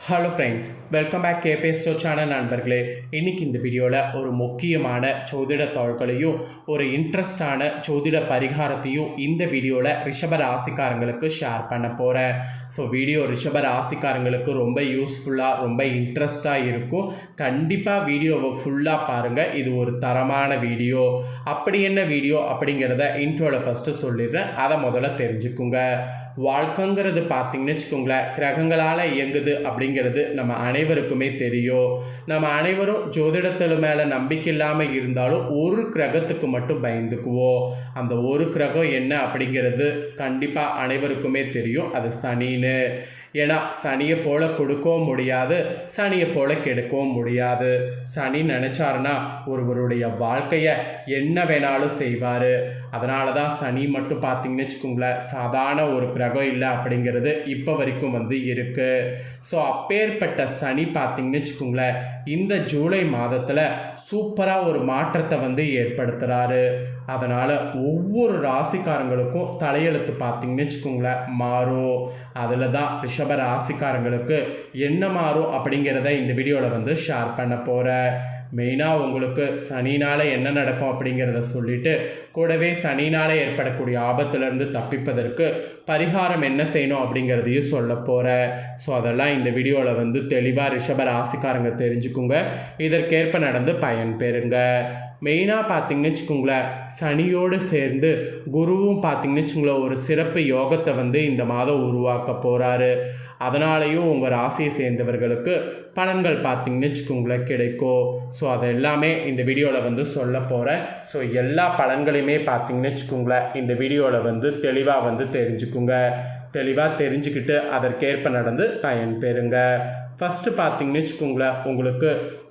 Hello friends, welcome back KPS channel நண்பர்களே. இன்றைக்கி இந்த வீடியோவில் ஒரு முக்கியமான ஜோதிட தாள்களையும் ஒரு இன்ட்ரெஸ்டான ஜோதிட பரிகாரத்தையும் இந்த வீடியோவில் ரிஷப ராசிக்காரங்களுக்கு ஷேர் பண்ண போகிறேன். ஸோ வீடியோ ரிஷப ராசிக்காரங்களுக்கு ரொம்ப யூஸ்ஃபுல்லாக ரொம்ப இன்ட்ரெஸ்டாக இருக்கும். கண்டிப்பாக வீடியோவை ஃபுல்லாக பாருங்கள். இது ஒரு தரமான வீடியோ. அப்படி என்ன வீடியோ அப்படிங்கிறத இன்ட்ரோவில் ஃபஸ்ட்டு சொல்லிடுறேன், அதை முதல்ல தெரிஞ்சுக்குங்க. வாழ்க்கைங்கிறது பார்த்திங்கன்னு வச்சுக்கோங்களேன், கிரகங்களால் இயங்குது அப்படிங்கிறது நம்ம அனைவருக்குமே தெரியும். நம்ம அனைவரும் ஜோதிடத்தில் மேலே நம்பிக்கை இல்லாமல் இருந்தாலும் ஒரு கிரகத்துக்கு மட்டும் பயந்துக்குவோம். அந்த ஒரு கிரகம் என்ன அப்படிங்கிறது கண்டிப்பாக அனைவருக்குமே தெரியும், அது சனின்னு. ஏன்னா சனியை போல் கொடுக்கவும் முடியாது, சனியை போல் கெடுக்கவும் முடியாது. சனி நினச்சாருன்னா ஒருவருடைய வாழ்க்கையை என்ன வேணாலும் செய்வார். அதனால தான் சனி மட்டும் பார்த்திங்கன்னு வச்சுக்கோங்களேன், சாதாரண ஒரு கிரகம் இல்லை அப்படிங்கிறது இப்போ வரைக்கும் இருக்குது. ஸோ அப்பேற்பட்ட சனி பார்த்திங்கன்னு வச்சுக்கோங்களேன், இந்த ஜூலை மாதத்தில் சூப்பராக ஒரு மாற்றத்தை ஏற்படுத்துகிறாரு. அதனால் ஒவ்வொரு ராசிக்காரங்களுக்கும் தலையெழுத்து பார்த்திங்கன்னு வச்சுக்கோங்களேன் மாறும். அதில் தான் ரிஷப ராசிக்காரங்களுக்கு என்ன மாறும் அப்படிங்கிறத இந்த வீடியோவில் ஷேர் பண்ண போகிறேன். மெயினாக உங்களுக்கு சனினால் என்ன நடக்கும் அப்படிங்கிறத சொல்லிவிட்டு, கூடவே சனினால் ஏற்படக்கூடிய ஆபத்துலேருந்து தப்பிப்பதற்கு பரிகாரம் என்ன செய்யணும் அப்படிங்கிறதையும் சொல்ல போகிறேன். ஸோ அதெல்லாம் இந்த வீடியோவில் தெளிவாக ரிஷப ராசிக்காரங்க தெரிஞ்சுக்குங்க. இதற்கேற்ப நடந்து பயன் பெறுங்க. மெயினாக பார்த்திங்கன்னு வச்சுக்கோங்களேன், சனியோடு சேர்ந்து குருவும் பார்த்திங்கன்னு வச்சுக்கோங்களேன் ஒரு சிறப்பு யோகத்தை இந்த மாதம் உருவாக்க போகிறாரு. அதனாலேயும் உங்கள் ராசியை சேர்ந்தவர்களுக்கு பலன்கள் பார்த்திங்கன்னு வச்சுக்கோங்களேன் கிடைக்கும். ஸோ அதை எல்லாமே இந்த வீடியோவில் சொல்ல போகிறேன். ஸோ எல்லா பலன்களையுமே பார்த்திங்கன்னு வச்சுக்கோங்களேன் இந்த வீடியோவில் தெளிவாக தெரிஞ்சுக்குங்க. தெளிவாக தெரிஞ்சுக்கிட்டு அதற்கேற்ப நடந்து பயன் பெறுங்க. ஃபஸ்ட்டு பார்த்திங்கன்னு வச்சுக்கோங்களேன், உங்களுக்கு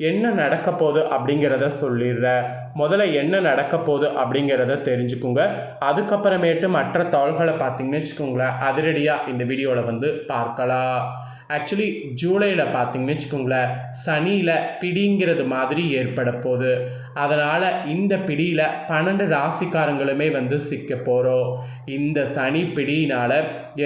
என்ன நடக்க போகுது அப்படிங்கிறத சொல்லிடுறேன். முதல்ல என்ன நடக்க போகுது அப்படிங்கிறத தெரிஞ்சுக்குங்க. அதுக்கப்புறமேட்டு மற்ற தாள்களை பார்த்திங்கன்னு வச்சுக்கோங்களேன் அதிரடியாக இந்த வீடியோவில் பார்க்கலாம். ஆக்சுவலி ஜூலையில் பார்த்திங்கன்னு வச்சுக்கோங்களேன், சனியில் பிடிங்கிறது மாதிரி ஏற்பட போகுது. அதனால் இந்த பிடியில் 12 ராசிக்காரங்களுமே சிக்க போகிறோம். இந்த சனி பிடியினால்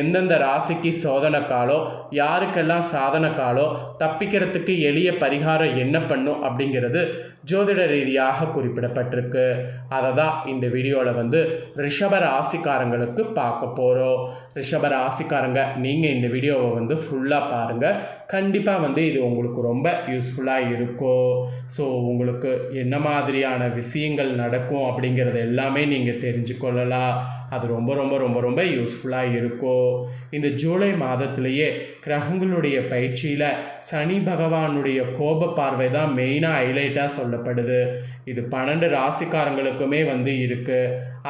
எந்தெந்த ராசிக்கு சோதனை காலம், யாருக்கெல்லாம் சாதனை காலம், தப்பிக்கிறதுக்கு எளிய பரிகாரம் என்ன பண்ணும் அப்படிங்கிறது ஜோதிட ரீதியாக குறிப்பிடப்பட்டிருக்கு. அதை தான் இந்த வீடியோவில் ரிஷப ராசிக்காரங்களுக்கு பார்க்க போகிறோம். ரிஷப ராசிக்காரங்க நீங்கள் இந்த வீடியோவை ஃபுல்லாக பாருங்கள். கண்டிப்பாக இது உங்களுக்கு ரொம்ப யூஸ்ஃபுல்லாக இருக்கும். ஸோ உங்களுக்கு என்ன மாதிரியான விஷயங்கள் நடக்கும் அப்படிங்கிறது எல்லாமே நீங்கள் தெரிஞ்சுக்கொள்ளலாம். அது ரொம்ப ரொம்ப ரொம்ப ரொம்ப யூஸ்ஃபுல்லாக இருக்கும். இந்த ஜூலை மாதத்திலேயே கிரகங்களுடைய பயிற்சியில் சனி பகவானுடைய கோப பார்வை தான் மெயினாக ஹைலைட்டாக சொல்லப்படுது. இது 12 ராசிக்காரங்களுக்குமே இருக்குது.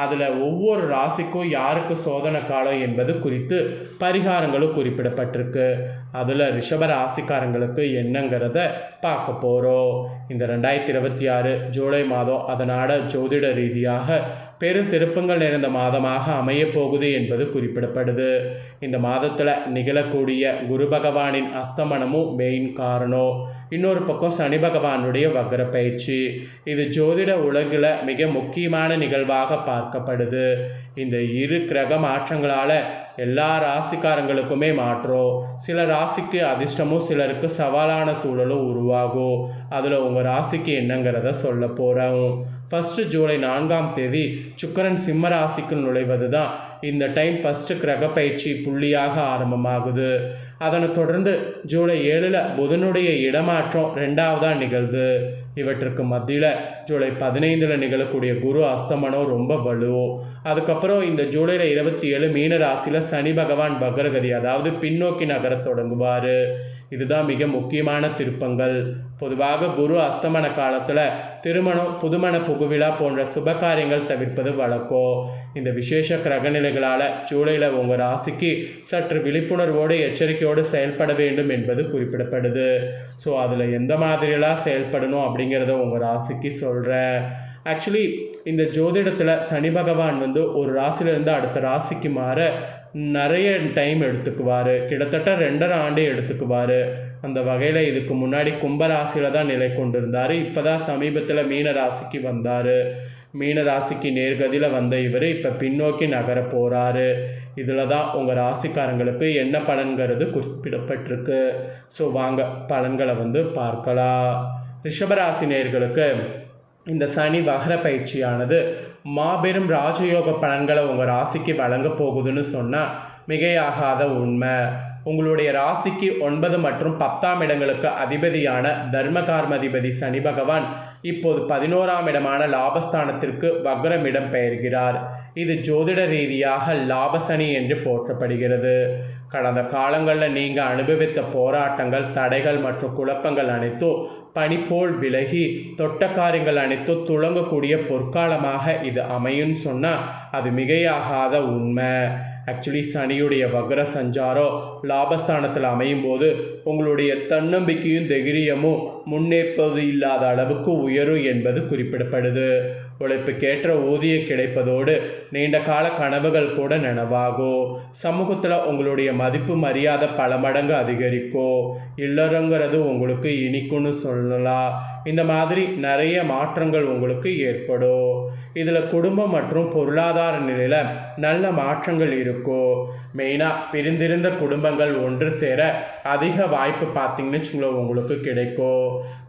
அதில் ஒவ்வொரு ராசிக்கும் யாருக்கு சோதனை காலம் என்பது குறித்து பரிகாரங்களும் குறிப்பிடப்பட்டிருக்கு. அதில் ரிஷப ராசிக்காரங்களுக்கு என்னங்கிறத பார்க்க போகிறோம். இந்த 2026 ஜூலை மாதம் அதனால் ஜோதிட ரீதியாக பெரும் திருப்பங்கள் நிறைந்த மாதமாக அமையப்போகுது என்பது குறிப்பிடப்படுது. இந்த மாதத்தில் நிகழக்கூடிய குரு பகவானின் அஸ்தமனமும் மெயின் காரணம். இன்னொரு பக்கம் சனி பகவானுடைய வக்ர பயிற்சி. இது ஜோதிட உலகில் மிக முக்கியமான நிகழ்வாக பார்க்கப்படுது. இந்த இரு கிரக மாற்றங்களால் எல்லா ராசிக்காரங்களுக்குமே மாற்றம். சில ராசிக்கு அதிர்ஷ்டமும் சிலருக்கு சவாலான சூழலும் உருவாகும். அதில் உங்கள் ராசிக்கு என்னங்கிறத சொல்ல போகிறோம். ஃபஸ்ட்டு ஜூலை 4ஆம் தேதி சுக்கிரன் சிம்ம ராசிக்கு நுழைவது தான் இந்த டைம் ஃபஸ்ட்டு கிரக பயிற்சி புள்ளியாக ஆரம்பமாகுது. அதனை தொடர்ந்து ஜூலை 7 புதனுடைய இடமாற்றம் 2ஆவதாக நிகழ்து. இவற்றுக்கு மத்தியில் ஜூலை 15 நிகழக்கூடிய குரு அஸ்தமனம் ரொம்ப வலுவும். அதுக்கப்புறம் இந்த ஜூலையில் 27 மீன ராசியில் சனி பகவான் வக்ரகதி, அதாவது பின்னோக்கி நகர தொடங்குவார். இதுதான் மிக முக்கியமான திருப்பங்கள். பொதுவாக குரு அஸ்தமன காலத்தில் திருமணம், புதுமண புகுவிழா போன்ற சுபகாரியங்கள் தவிர்ப்பது வழக்கம். இந்த விசேஷ கிரகநிலைகளால் ஜூலையில் உங்கள் ராசிக்கு சற்று விழிப்புணர்வோடு எச்சரிக்கையோடு செயல்பட வேண்டும் என்பது குறிப்பிடப்படுது. ஸோ அதில் எந்த மாதிரியெல்லாம் செயல்படணும் அப்படிங்கிறத உங்கள் ராசிக்கு சொல்கிறேன். ஆக்சுவலி இந்த ஜோதிடத்தில் சனி பகவான் ஒரு ராசியிலேருந்து அடுத்த ராசிக்கு மாற நிறைய டைம் எடுத்துக்குவார். கிட்டத்தட்ட 2.5 ஆண்டு எடுத்துக்குவார். அந்த வகையில் இதுக்கு முன்னாடி கும்பராசியில் தான் நிலை கொண்டிருந்தார். இப்போ தான் சமீபத்தில் மீன ராசிக்கு வந்தார். மீன ராசிக்கு நேர்கதியில் வந்த இவர் இப்போ பின்னோக்கி நகர போகிறாரு. இதில் தான் உங்கள் ராசிக்காரங்களுக்கு என்ன பலன்கிறது குறிப்பிடப்பட்டிருக்கு. ஸோ வாங்க பலன்களை பார்க்கலாம். ரிஷபராசி நேயர்களுக்கு இந்த சனி வகர பயிற்சியானது மாபெரும் ராஜயோக பலன்களை உங்கள் ராசிக்கு வழங்க போகுதுன்னு சொன்னால் மிகையாகாத உண்மை. உங்களுடைய ராசிக்கு 9 மற்றும் 10ஆம் இடங்களுக்கு அதிபதியான தர்மகார்மதிபதி சனி பகவான் இப்போது 11ஆம் இடமான லாபஸ்தானத்திற்கு வக்ரமிடம் பெயர்கிறார். இது ஜோதிட ரீதியாக லாபசனி என்று போற்றப்படுகிறது. கடந்த காலங்களில் நீங்கள் அனுபவித்த போராட்டங்கள், தடைகள் மற்றும் குழப்பங்கள் அனைத்தும் பனி போல் விலகி தொட்ட காரியங்கள் அனைத்தும் துளங்கக்கூடிய பொற்காலமாக இது அமையும்னு சொன்னால் அது மிகையாகாத உண்மை. ஆக்சுவலி சனியுடைய வக்ர சஞ்சாரம் லாபஸ்தானத்தில் அமையும் போது உங்களுடைய தன்னம்பிக்கையும் தைரியமும் முன்னேற்பது இல்லாத அளவுக்கு உயரும் என்பது குறிப்பிடப்படுது. உழைப்புக்கேற்ற ஊதியம் கிடைப்பதோடு நீண்ட கால கனவுகள் கூட நனவாகும். சமூகத்தில் உங்களுடைய மதிப்பு மரியாதை பல மடங்கு அதிகரிக்கும். இல்லறங்கிறது உங்களுக்கு இனிக்கும்னு சொல்லலாம். இந்த மாதிரி நிறைய மாற்றங்கள் உங்களுக்கு ஏற்படும். இதில் குடும்பம் மற்றும் பொருளாதார நிலையில் நல்ல மாற்றங்கள் இருக்கும். மெயினாக பிரிந்திருந்த குடும்பங்கள் ஒன்று சேர அதிக வாய்ப்பு பார்த்தீங்கன்னு வச்சுங்களேன் உங்களுக்கு கிடைக்கும்.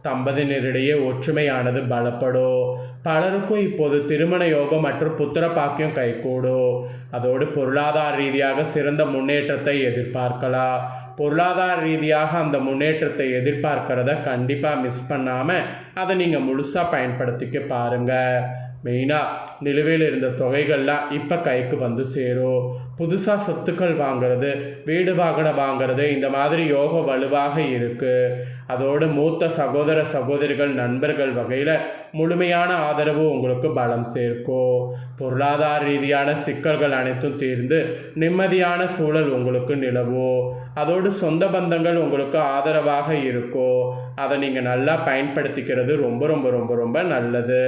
தம்பதியினரிடையே ஒற்றுமையானது பலப்படும். பலருக்கும் இப்போது திருமண யோகம் மற்றும் புத்திர பாக்கியம் கைகூடும். அதோடு பொருளாதார ரீதியாக சிறந்த முன்னேற்றத்தை எதிர்பார்க்கலாம். பொருளாதார ரீதியாக அந்த முன்னேற்றத்தை எதிர்பார்க்கிறத கண்டிப்பாக மிஸ் பண்ணாமல் அதை நீங்கள் முழுசாக பயன்படுத்திக்க பாருங்கள். மெயினாக நிலுவையில் இருந்த தொகைகள்லாம் இப்போ கைக்கு சேரும். புதுசாக சொத்துக்கள் வாங்கிறது, வீடு வாகனம் வாங்கிறது, இந்த மாதிரி யோகம் வலுவாக இருக்குது. அதோடு மூத்த சகோதர சகோதரிகள் நண்பர்கள் வகையில் முழுமையான ஆதரவு உங்களுக்கு பலம் சேர்க்கும். பொருளாதார ரீதியான சிக்கல்கள் அனைத்தும் தீர்ந்து நிம்மதியான சூழல் உங்களுக்கு நிலவும். அதோடு சொந்த பந்தங்கள் உங்களுக்கு ஆதரவாக இருக்கும். அதை நீங்கள் நல்லா பயன்படுத்திக்கிறது ரொம்ப ரொம்ப ரொம்ப ரொம்ப நல்லது.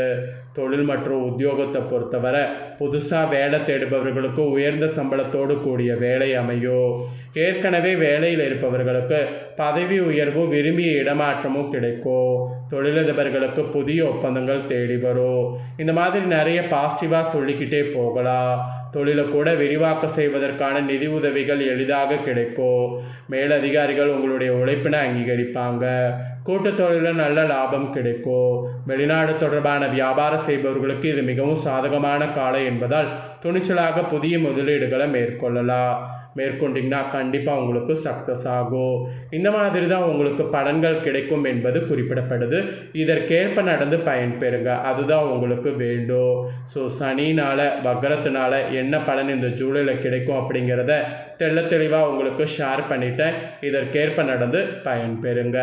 தொழில் மற்றும் உத்தியோகத்தை பொறுத்தவரை புதுசாக வேலை தேடுபவர்களுக்கு உயர்ந்த சம்பளத்தோடு கூடிய வேலை அமையும். ஏற்கனவே வேலையில் இருப்பவர்களுக்கு பதவி உயர்வு, விரும்பிய இடமாற்றமும் கிடைக்கும். தொழிலதிபர்களுக்கு புதிய ஒப்பந்தங்கள் தேடி வரும். இந்த மாதிரி நிறைய பாசிட்டிவாக சொல்லிக்கிட்டே போகலாம். தொழிலை கூட விரிவாக்கம் செய்வதற்கான நிதி உதவிகள் எளிதாக கிடைக்கும். மேலதிகாரிகள் உங்களுடைய உழைப்பினை அங்கீகரிப்பாங்க. கூட்டுத் தொழிலில் நல்ல லாபம் கிடைக்கும். வெளிநாடு தொடர்பான வியாபாரம் செய்பவர்களுக்கு இது மிகவும் சாதகமான காலம் என்பதால் துணிச்சலாக புதிய முதலீடுகளை மேற்கொண்டிங்கன்னா கண்டிப்பாக உங்களுக்கு சக்ஸஸ் ஆகும். இந்த மாதிரி தான் உங்களுக்கு பலன்கள் கிடைக்கும் என்பது குறிப்பிடப்படுது. இதற்கேற்ப நடந்து பயன்பெறுங்க, அதுதான் உங்களுக்கு வேண்டும். ஸோ சனினால் வக்ரத்தினால என்ன பலன் இந்த ஜூலையில் கிடைக்கும் அப்படிங்கிறத தெளிவாக உங்களுக்கு ஷேர் பண்ணிட்டேன். இதற்கேற்ப நடந்து பயன்பெறுங்க.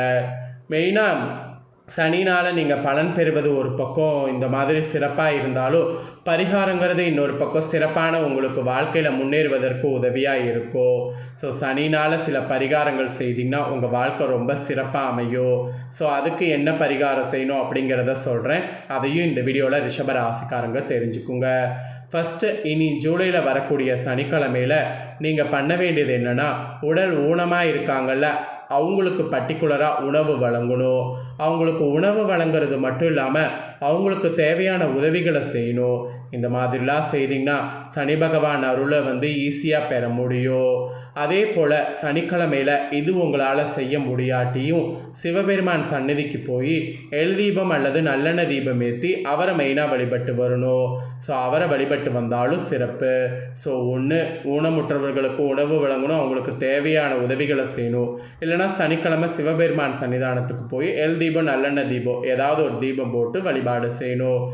மெயினாக சனினால் நீங்கள் பலன் பெறுவது ஒரு பக்கம் இந்த மாதிரி சிறப்பாக இருந்தாலும் பரிகாரங்கிறது இன்னொரு பக்கம் சிறப்பான உங்களுக்கு வாழ்க்கையில் முன்னேறுவதற்கு உதவியாக இருக்கும். ஸோ சனினால் சில பரிகாரங்கள் செய்திங்கன்னா உங்கள் வாழ்க்கை ரொம்ப சிறப்பாக அமையும். ஸோ அதுக்கு என்ன பரிகாரம் செய்யணும் அப்படிங்கிறத சொல்கிறேன். அதையும் இந்த வீடியோவில் ரிஷப ராசிக்காரங்க தெரிஞ்சுக்குங்க. ஃபஸ்ட்டு இனி ஜூலையில் வரக்கூடிய சனிக்கிழமையில் நீங்கள் பண்ண வேண்டியது என்னென்னா, உடல் ஊனமாக இருக்காங்கள்ல அவங்களுக்கு பர்டிகுலராக உணவு வழங்கணும். அவங்களுக்கு உணவு வழங்குறது மட்டும் இல்லாமல் அவங்களுக்கு தேவையான உதவிகளை செய்யணும். இந்த மாதிரிலாம் செய்திங்கன்னா சனி பகவான் அருளை ஈஸியாக பெற முடியும். அதே போல் சனிக்கிழமையில் இது உங்களால் செய்ய முடியாட்டியும் சிவபெருமான் சந்நிதிக்கு போய் எல் தீபம் அல்லது நல்லெண்ணெய் தீபம் ஏற்றி அவரை மெயினாக வழிபட்டு வரணும். ஸோ அவரை வழிபட்டு வந்தாலும் சிறப்பு. ஸோ ஒன்று ஊனமுற்றவர்களுக்கு உணவு வழங்கணும், அவங்களுக்கு தேவையான உதவிகளை செய்யணும். இல்லைனா சனிக்கிழமை சிவபெருமான் சன்னிதானத்துக்கு போய் எல் தீபம் நல்லெண்ணெய் தீபம் ஏதாவது ஒரு தீபம் போட்டு வழிபாடு செய்யணும்.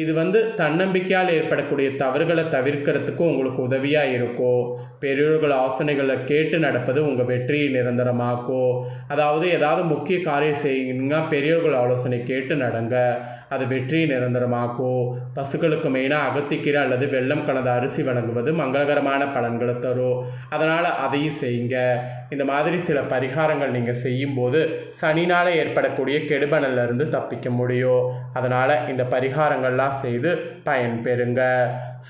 இது தன்னம்பிக்கையால் ஏற்படக்கூடிய தவறுகளை தவிர்க்கிறதுக்கும் உங்களுக்கு உதவியாக இருக்கும். பெரியோர்கள் ஆசனைகளை கேட்டு நடப்பது உங்கள் வெற்றியை நிரந்தரமாக்கும். அதாவது ஏதாவது முக்கிய காரியம் செய்யுங்கன்னா பெரியோர்கள் ஆலோசனை கேட்டு நடங்க, அது வெற்றியை நிரந்தரமாக்கும். பசுக்களுக்கு மெயினாக அகத்திக்கீரை அல்லது வெல்லம் கலந்த அரிசி வழங்குவது மங்களகரமான பலன்களை தரும். அதனால் அதையும் செய்யுங்க. இந்த மாதிரி சில பரிகாரங்கள் நீங்கள் செய்யும்போது சனினால் ஏற்படக்கூடிய கெடுபலிலிருந்து தப்பிக்க முடியும். அதனால் இந்த பரிகாரங்கள்லாம் செய்து பயன்பெறுங்க.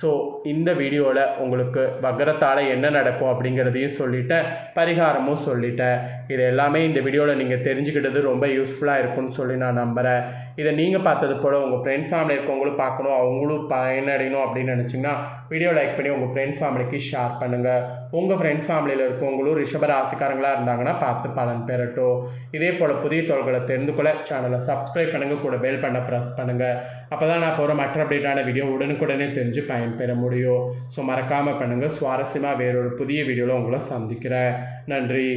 ஸோ இந்த வீடியோவில் உங்களுக்கு வக்கரத்தால் என்ன நடக்கும் அப்படிங்கிறதையும் சொல்லிட்டேன், பரிகாரமும் சொல்லிட்டேன். இது எல்லாமே இந்த வீடியோவில் நீங்கள் தெரிஞ்சுக்கிட்டது ரொம்ப யூஸ்ஃபுல்லாக இருக்கும்னு சொல்லி நான் நம்புகிறேன். இதை நீங்கள் பார்த்தது போல் உங்கள் ஃப்ரெண்ட்ஸ் ஃபேமிலி இருக்கவங்களும் பார்க்கணும், அவங்களும் பயனடையணும் அப்படின்னு நினச்சிங்கன்னா வீடியோ லைக் பண்ணி உங்கள் ஃப்ரெண்ட்ஸ் ஃபேமிலிக்கு ஷேர் பண்ணுங்கள். உங்கள் ஃப்ரெண்ட்ஸ் ஃபேமிலியில் இருக்கவங்களும் ரிஷப ராசிக்காரங்களாக இருந்தாங்கன்னா பார்த்து பலன் பெறட்டும். இதே போல் புதிய தகவல்களை தெரிந்து கொள்ள சேனலை சப்ஸ்கிரைப் பண்ணுங்கள், கூட பெல் பண்ண ப்ரெஸ் பண்ணுங்கள். அப்போ தான் நான் போகிற மற்ற அப்டேட்டான வீடியோ உடனுக்குடனே தெரிஞ்சு பயன்பெற முடியும். ஸோ மறக்காமல் பண்ணுங்கள். சுவாரஸ்யமாக வேறொரு புதிய வீடியோவில் உங்களை சந்திக்கிறேன். நன்றி.